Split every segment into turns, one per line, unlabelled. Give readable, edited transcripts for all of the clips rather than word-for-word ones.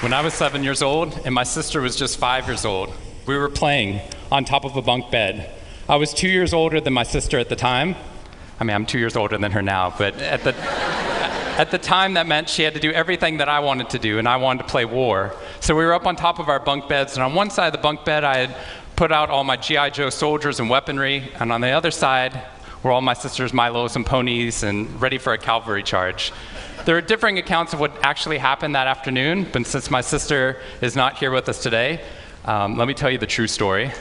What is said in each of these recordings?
When I was 7 years old and my sister was just 5 years old, we were playing on top of a bunk bed. I was 2 years older than my sister at the time. I mean, I'm 2 years older than her now, but at the time that meant she had to do everything that I wanted to do, and I wanted to play war. So we were up on top of our bunk beds, and on one side of the bunk bed, I had put out all my G.I. Joe soldiers and weaponry, and on the other side were all my sister's Milos and ponies and ready for a cavalry charge. There are differing accounts of what actually happened that afternoon, but since my sister is not here with us today, let me tell you the true story.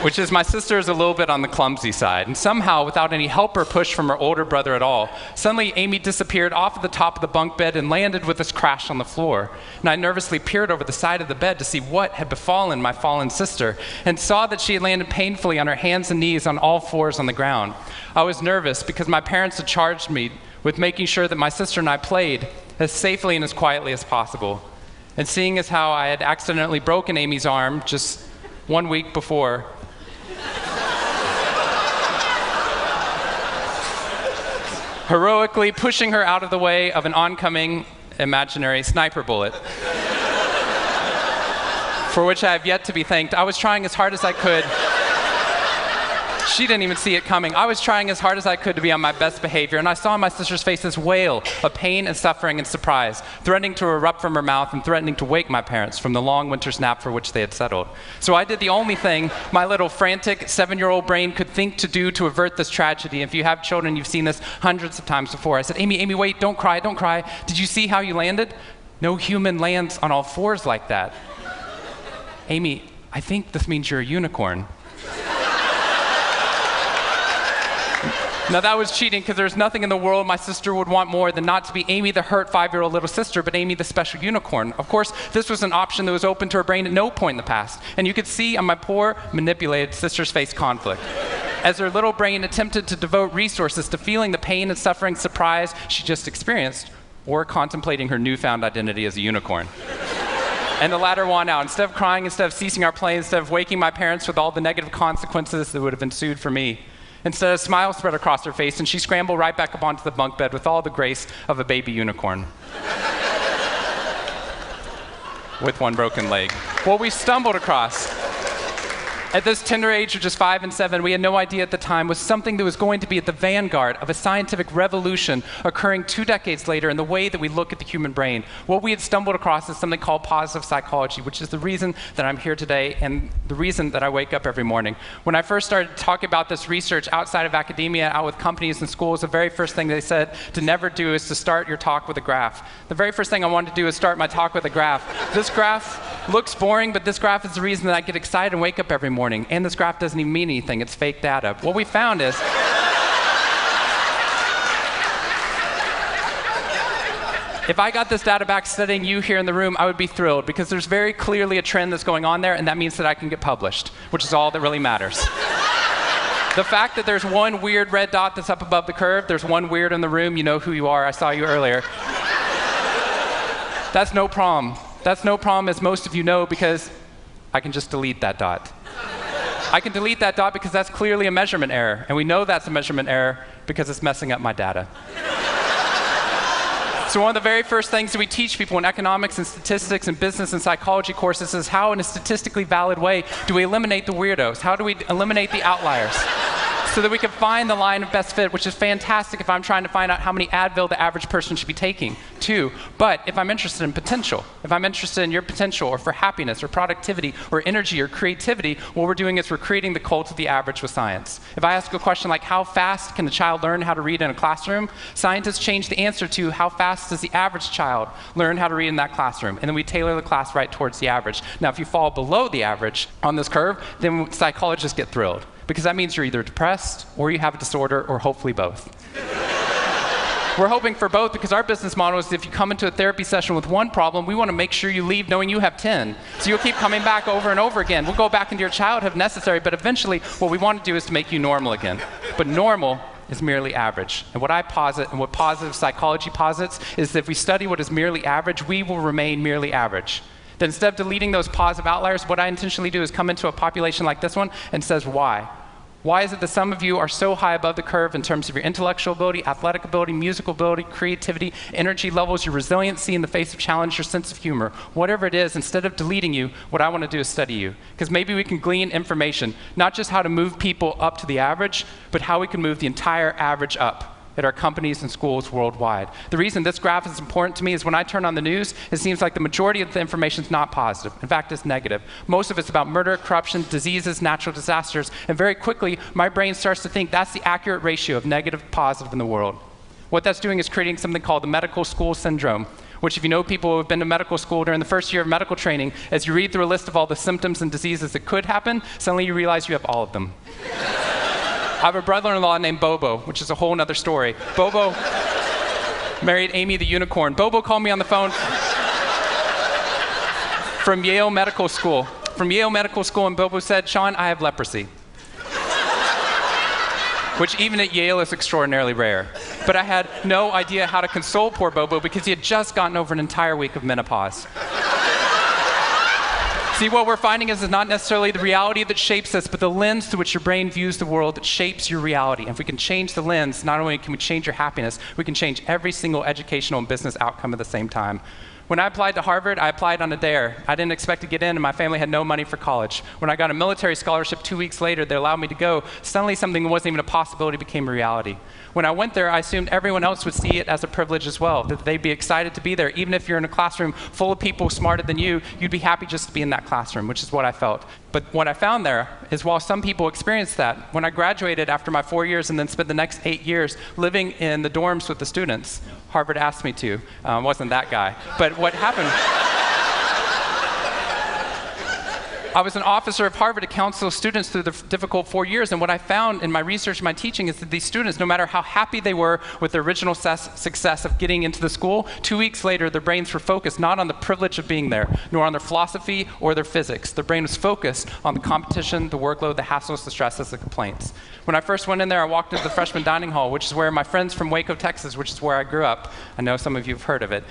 Which is my sister is a little bit on the clumsy side, and somehow, without any help or push from her older brother at all, suddenly Amy disappeared off of the top of the bunk bed and landed with this crash on the floor. And I nervously peered over the side of the bed to see what had befallen my fallen sister, and saw that she had landed painfully on her hands and knees on all fours on the ground. I was nervous because my parents had charged me with making sure that my sister and I played as safely and as quietly as possible. And seeing as how I had accidentally broken Amy's arm just 1 week before, heroically pushing her out of the way of an oncoming imaginary sniper bullet, for which I have yet to be thanked. I was trying as hard as I could. She didn't even see it coming. I was trying as hard as I could to be on my best behavior, and I saw on my sister's face this wail of pain and suffering and surprise, threatening to erupt from her mouth and threatening to wake my parents from the long winter's nap for which they had settled. So I did the only thing my little frantic 7-year-old brain could think to do to avert this tragedy. If you have children, you've seen this hundreds of times before. I said, Amy, wait, don't cry, don't cry. Did you see how you landed? No human lands on all fours like that. Amy, I think this means you're a unicorn. Now that was cheating, because there's nothing in the world my sister would want more than not to be Amy the hurt 5-year-old little sister, but Amy the special unicorn. Of course, this was an option that was open to her brain at no point in the past, and you could see on my poor, manipulated sister's face conflict, as her little brain attempted to devote resources to feeling the pain and suffering surprise she just experienced, or contemplating her newfound identity as a unicorn. And the latter won out. Instead of crying, instead of ceasing our play, instead of waking my parents with all the negative consequences that would have ensued for me, instead, a smile spread across her face, and she scrambled right back up onto the bunk bed with all the grace of a baby unicorn. With one broken leg. What we stumbled across at this tender age of just 5 and 7, we had no idea at the time, was something that was going to be at the vanguard of a scientific revolution occurring 2 decades later in the way that we look at the human brain. What we had stumbled across is something called positive psychology, which is the reason that I'm here today and the reason that I wake up every morning. When I first started talking about this research outside of academia, out with companies and schools, the very first thing they said to never do is to start your talk with a graph. The very first thing I wanted to do is start my talk with a graph. This graph looks boring, but this graph is the reason that I get excited and wake up every morning. And this graph doesn't even mean anything. It's fake data. What we found is if I got this data back studying you here in the room, I would be thrilled, because there's very clearly a trend that's going on there, and that means that I can get published, which is all that really matters. The fact that there's one weird red dot that's up above the curve, there's one weird in the room, you know who you are, I saw you earlier. That's no problem. That's no problem, as most of you know, because I can just delete that dot. I can delete that dot because that's clearly a measurement error, and we know that's a measurement error because it's messing up my data. So one of the very first things that we teach people in economics and statistics and business and psychology courses is how, in a statistically valid way, do we eliminate the weirdos? How do we eliminate the outliers? So that we can find the line of best fit, which is fantastic if I'm trying to find out how many Advil the average person should be taking, too. But if I'm interested in potential, if I'm interested in your potential, or for happiness, or productivity, or energy, or creativity, what we're doing is we're creating the cult of the average with science. If I ask a question like, how fast can a child learn how to read in a classroom? Scientists change the answer to, how fast does the average child learn how to read in that classroom? And then we tailor the class right towards the average. Now, if you fall below the average on this curve, then psychologists get thrilled, because that means you're either depressed, or you have a disorder, or hopefully both. We're hoping for both, because our business model is if you come into a therapy session with one problem, we want to make sure you leave knowing you have 10. So you'll keep coming back over and over again. We'll go back into your childhood if necessary, but eventually what we want to do is to make you normal again. But normal is merely average. And what I posit, and what positive psychology posits, is that if we study what is merely average, we will remain merely average. That instead of deleting those positive outliers, what I intentionally do is come into a population like this one and says, why? Why is it that some of you are so high above the curve in terms of your intellectual ability, athletic ability, musical ability, creativity, energy levels, your resiliency in the face of challenge, your sense of humor? Whatever it is, instead of deleting you, what I want to do is study you. Because maybe we can glean information, not just how to move people up to the average, but how we can move the entire average up at our companies and schools worldwide. The reason this graph is important to me is when I turn on the news, it seems like the majority of the information is not positive. In fact, it's negative. Most of it's about murder, corruption, diseases, natural disasters, and very quickly, my brain starts to think that's the accurate ratio of negative to positive in the world. What that's doing is creating something called the medical school syndrome, which if you know people who have been to medical school during the first year of medical training, as you read through a list of all the symptoms and diseases that could happen, suddenly you realize you have all of them. I have a brother-in-law named Bobo, which is a whole other story. Bobo married Amy the unicorn. Bobo called me on the phone from Yale Medical School. And Bobo said, "Shawn, I have leprosy." Which even at Yale is extraordinarily rare. But I had no idea how to console poor Bobo because he had just gotten over an entire week of menopause. See, what we're finding is not necessarily the reality that shapes us, but the lens through which your brain views the world that shapes your reality. And if we can change the lens, not only can we change your happiness, we can change every single educational and business outcome at the same time. When I applied to Harvard, I applied on a dare. I didn't expect to get in, and my family had no money for college. When I got a military scholarship 2 weeks later, they allowed me to go. Suddenly, something that wasn't even a possibility became a reality. When I went there, I assumed everyone else would see it as a privilege as well, that they'd be excited to be there. Even if you're in a classroom full of people smarter than you, you'd be happy just to be in that classroom, which is what I felt. But what I found there is while some people experienced that, when I graduated after my 4 years and then spent the next 8 years living in the dorms with the students, Harvard asked me to, wasn't that guy. But what happened, I was an officer of Harvard to counsel students through the difficult 4 years, and what I found in my research and my teaching is that these students, no matter how happy they were with their original success of getting into the school, 2 weeks later their brains were focused not on the privilege of being there, nor on their philosophy or their physics. Their brain was focused on the competition, the workload, the hassles, the stresses, the complaints. When I first went in there, I walked into the freshman dining hall, which is where my friends from Waco, Texas, which is where I grew up, I know some of you have heard of it.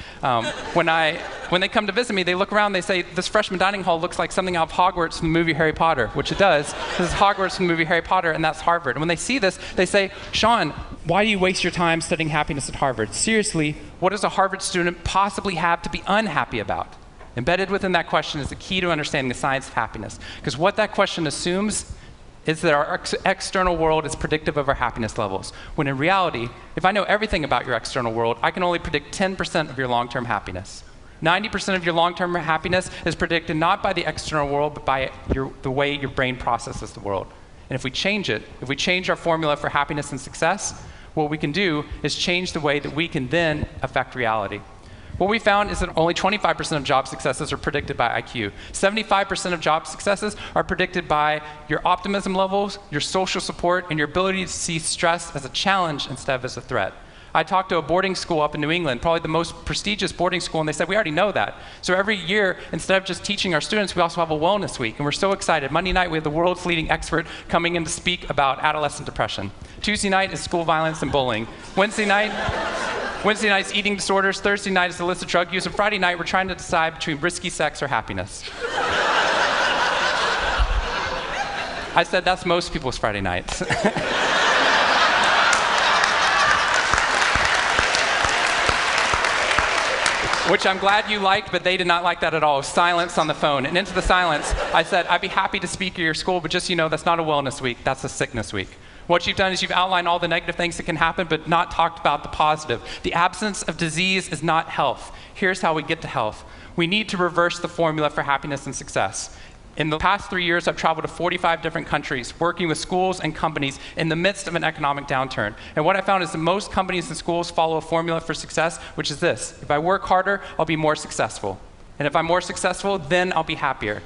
When they come to visit me, they look around, they say, "This freshman dining hall looks like something out of Hogwarts from the movie Harry Potter," which it does. This is Hogwarts from the movie Harry Potter, and that's Harvard. And when they see this, they say, "Shawn, why do you waste your time studying happiness at Harvard? Seriously, what does a Harvard student possibly have to be unhappy about?" Embedded within that question is the key to understanding the science of happiness. Because what that question assumes is that our external world is predictive of our happiness levels. When in reality, if I know everything about your external world, I can only predict 10% of your long-term happiness. 90% of your long-term happiness is predicted not by the external world, but by the way your brain processes the world. And if we change it, if we change our formula for happiness and success, what we can do is change the way that we can then affect reality. What we found is that only 25% of job successes are predicted by IQ. 75% of job successes are predicted by your optimism levels, your social support, and your ability to see stress as a challenge instead of as a threat. I talked to a boarding school up in New England, probably the most prestigious boarding school, and they said, "We already know that." So every year, instead of just teaching our students, we also have a wellness week, and we're so excited. Monday night, we have the world's leading expert coming in to speak about adolescent depression. Tuesday night is school violence and bullying. Wednesday night's eating disorders. Thursday night is illicit drug use. And Friday night, we're trying to decide between risky sex or happiness. I said, that's most people's Friday nights. Which I'm glad you liked, but they did not like that at all. Silence on the phone. And into the silence, I said, "I'd be happy to speak at your school, but just so you know, that's not a wellness week, that's a sickness week." What you've done is you've outlined all the negative things that can happen, but not talked about the positive. The absence of disease is not health. Here's how we get to health. We need to reverse the formula for happiness and success. In the past 3 years, I've traveled to 45 different countries, working with schools and companies in the midst of an economic downturn. And what I found is that most companies and schools follow a formula for success, which is this: if I work harder, I'll be more successful. And if I'm more successful, then I'll be happier.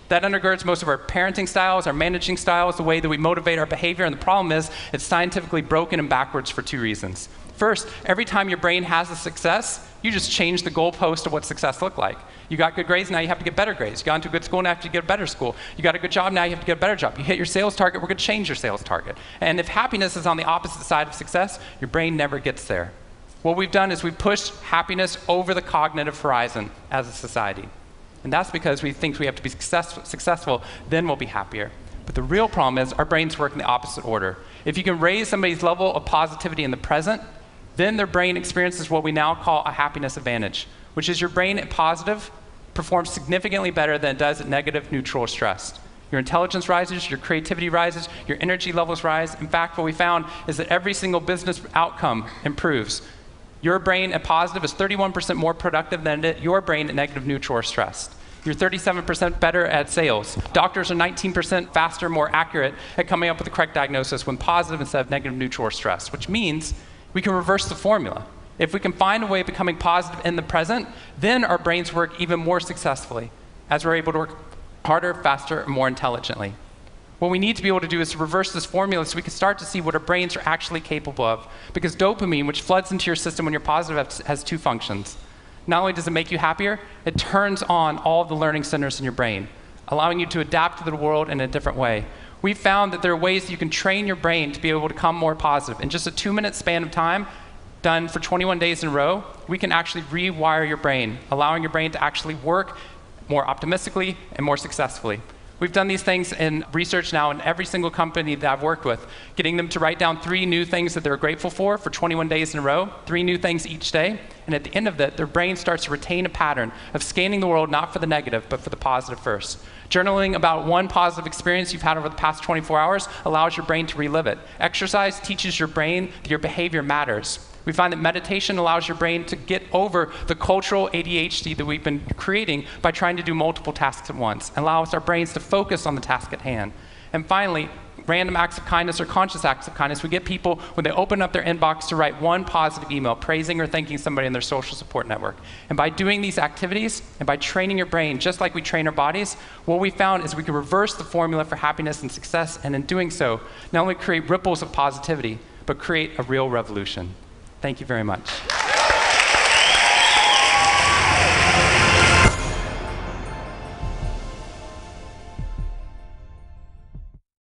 That undergirds most of our parenting styles, our managing styles, the way that we motivate our behavior. And the problem is, it's scientifically broken and backwards for 2 reasons. First, every time your brain has a success, you just change the goalpost of what success looked like. You got good grades, now you have to get better grades. You got into a good school, now you have to get a better school. You got a good job, now you have to get a better job. You hit your sales target, we're going to change your sales target. And if happiness is on the opposite side of success, your brain never gets there. What we've done is we've pushed happiness over the cognitive horizon as a society. And that's because we think we have to be successful, then we'll be happier. But the real problem is our brains work in the opposite order. If you can raise somebody's level of positivity in the present, then their brain experiences what we now call a happiness advantage, which is your brain at positive performs significantly better than it does at negative, neutral, or stressed. Your intelligence rises, your creativity rises, your energy levels rise. In fact, what we found is that every single business outcome improves. Your brain at positive is 31% more productive than your brain at negative, neutral, or stressed. You're 37% better at sales. Doctors are 19% faster, more accurate at coming up with the correct diagnosis when positive instead of negative, neutral, or stressed, which means we can reverse the formula. If we can find a way of becoming positive in the present, then our brains work even more successfully as we're able to work harder, faster, and more intelligently. What we need to be able to do is to reverse this formula so we can start to see what our brains are actually capable of. Because dopamine, which floods into your system when you're positive, has two functions. Not only does it make you happier, it turns on all the learning centers in your brain, allowing you to adapt to the world in a different way. We found that there are ways that you can train your brain to be able to become more positive. In just a 2-minute span of time, done for 21 days in a row, we can actually rewire your brain, allowing your brain to actually work more optimistically and more successfully. We've done these things in research now in every single company that I've worked with, getting them to write down 3 new things that they're grateful for 21 days in a row, 3 new things each day. And at the end of that, their brain starts to retain a pattern of scanning the world not for the negative, but for the positive first. Journaling about one positive experience you've had over the past 24 hours allows your brain to relive it. Exercise teaches your brain that your behavior matters. We find that meditation allows your brain to get over the cultural ADHD that we've been creating by trying to do multiple tasks at once, and allows our brains to focus on the task at hand. And finally, random acts of kindness or conscious acts of kindness. We get people, when they open up their inbox, to write one positive email praising or thanking somebody in their social support network. And by doing these activities, and by training your brain, just like we train our bodies, what we found is we can reverse the formula for happiness and success, and in doing so, not only create ripples of positivity, but create a real revolution. Thank you very much.